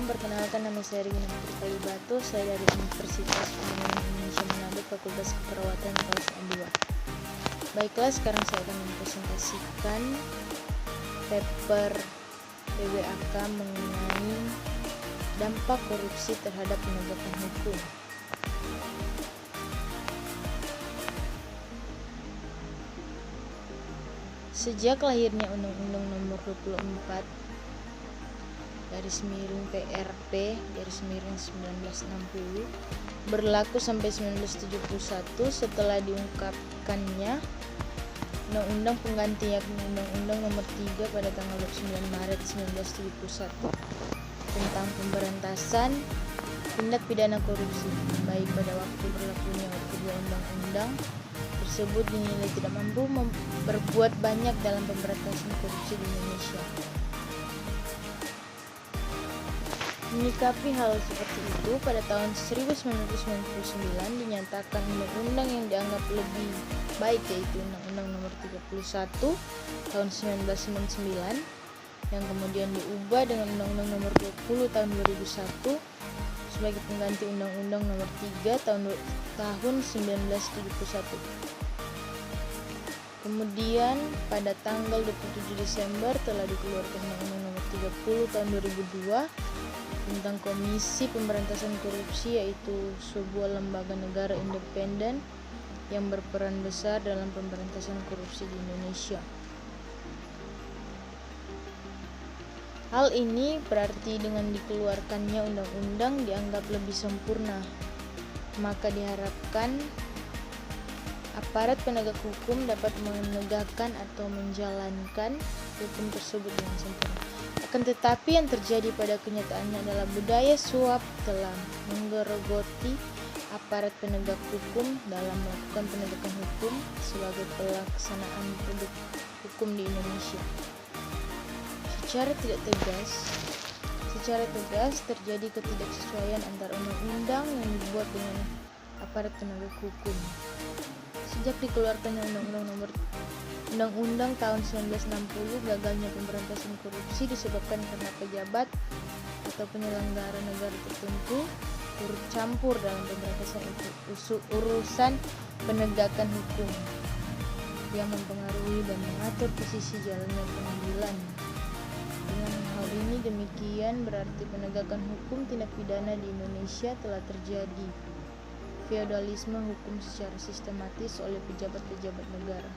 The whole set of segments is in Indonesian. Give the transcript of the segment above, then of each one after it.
Perkenalkan, nama saya Regina Putri Kalibato. Saya dari Universitas Pembangunan Indonesia Manado, Fakultas Keperawatan kelas A2. Baiklah, sekarang saya akan mempresentasikan paper PWAK mengenai dampak korupsi terhadap penegakan hukum. Sejak lahirnya Undang-Undang Nomor 24 PRP 1960 berlaku sampai 1971, setelah diungkapkannya Undang-Undang pengganti yakni Undang-Undang Nomor 3 pada tanggal 29 Maret 1971 tentang pemberantasan tindak pidana korupsi. Baik pada waktu berlakunya kedua undang-undang tersebut dinilai tidak mampu berbuat banyak dalam pemberantasan korupsi di Indonesia. Menyikapi hal seperti itu, pada tahun 1999 dinyatakan undang-undang yang dianggap lebih baik, yaitu Undang-Undang Nomor 31 tahun 1999 yang kemudian diubah dengan Undang-Undang Nomor 20 tahun 2001 sebagai pengganti Undang-Undang Nomor 3 tahun 1971. Kemudian pada tanggal 27 Desember telah dikeluarkan Undang-Undang Nomor 30 tahun 2002 tentang Komisi Pemberantasan Korupsi, yaitu sebuah lembaga negara independen yang berperan besar dalam pemberantasan korupsi di Indonesia. Hal ini berarti dengan dikeluarkannya undang-undang dianggap lebih sempurna, maka diharapkan aparat penegak hukum dapat menegakkan atau menjalankan hukum tersebut dengan sempurna. Akan tetapi yang terjadi pada kenyataannya adalah budaya suap telah menggerogoti aparat penegak hukum dalam melakukan penegakan hukum sebagai pelaksanaan produk hukum di Indonesia. Secara tegas terjadi ketidaksesuaian antara undang-undang yang dibuat dengan aparat penegak hukum. Sejak dikeluarkannya Undang-Undang tahun 1960, gagalnya pemberantasan korupsi disebabkan karena pejabat atau penyelenggara negara tertentu turut campur dalam pemberantasan urusan penegakan hukum yang mempengaruhi dan mengatur posisi jalannya pengadilan. Dengan hal ini demikian berarti penegakan hukum tindak pidana di Indonesia telah terjadi feodalisme hukum secara sistematis oleh pejabat-pejabat negara.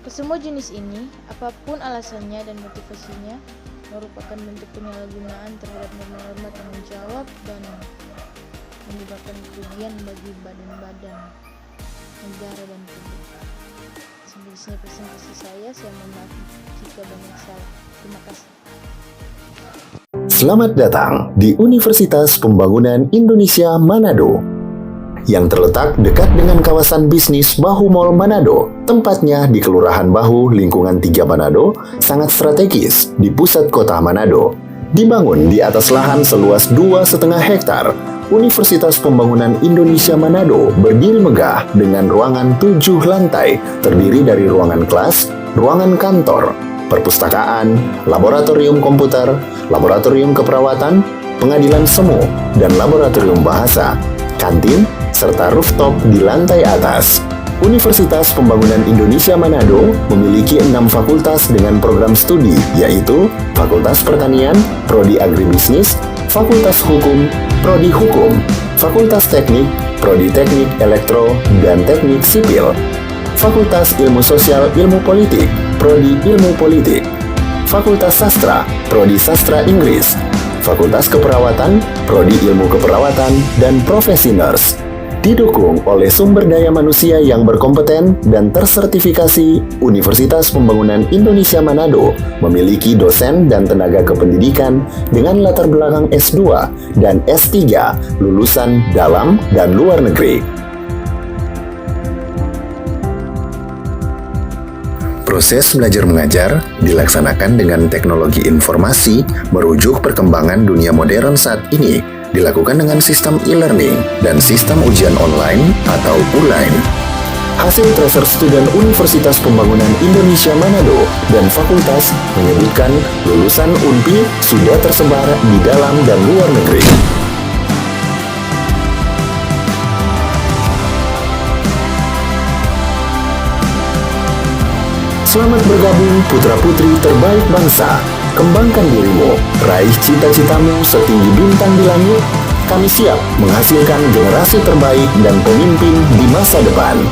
Kesemua jenis ini, apapun alasannya dan motivasinya, merupakan bentuk penyalahgunaan terhadap norma-norma tanggung jawab dan menyebabkan kerugian bagi badan-badan negara dan publik. Sampai di sini presentasi saya mohon maaf jika banyak salah. Terima kasih. Selamat datang di Universitas Pembangunan Indonesia Manado yang terletak dekat dengan kawasan bisnis Bahu Mall Manado. Tempatnya di Kelurahan Bahu, Lingkungan 3 Manado, sangat strategis di pusat kota Manado. Dibangun di atas lahan seluas 2,5 hektar, Universitas Pembangunan Indonesia Manado berdiri megah dengan ruangan 7 lantai, terdiri dari ruangan kelas, ruangan kantor, perpustakaan, laboratorium komputer, laboratorium keperawatan, pengadilan semu, dan laboratorium bahasa, kantin, serta rooftop di lantai atas. Universitas Pembangunan Indonesia Manado memiliki 6 fakultas dengan program studi, yaitu Fakultas Pertanian, Prodi Agribisnis, Fakultas Hukum, Prodi Hukum, Fakultas Teknik, Prodi Teknik Elektro dan Teknik Sipil, Fakultas Ilmu Sosial Ilmu Politik, Prodi Ilmu Politik, Fakultas Sastra, Prodi Sastra Inggris, Fakultas Keperawatan, Prodi Ilmu Keperawatan, dan Profesi Nurse. Didukung oleh sumber daya manusia yang berkompeten dan tersertifikasi, Universitas Pembangunan Indonesia Manado memiliki dosen dan tenaga kependidikan dengan latar belakang S2 dan S3 lulusan dalam dan luar negeri. Proses belajar mengajar dilaksanakan dengan teknologi informasi merujuk perkembangan dunia modern saat ini, dilakukan dengan sistem e-learning dan sistem ujian online atau ULAIN. Hasil Tracer Student Universitas Pembangunan Indonesia Manado dan Fakultas menyebutkan lulusan UNPI sudah tersebar di dalam dan luar negeri. Selamat bergabung putra-putri terbaik bangsa. Kembangkan dirimu, raih cita-citamu setinggi bintang di langit. Kami siap menghasilkan generasi terbaik dan pemimpin di masa depan.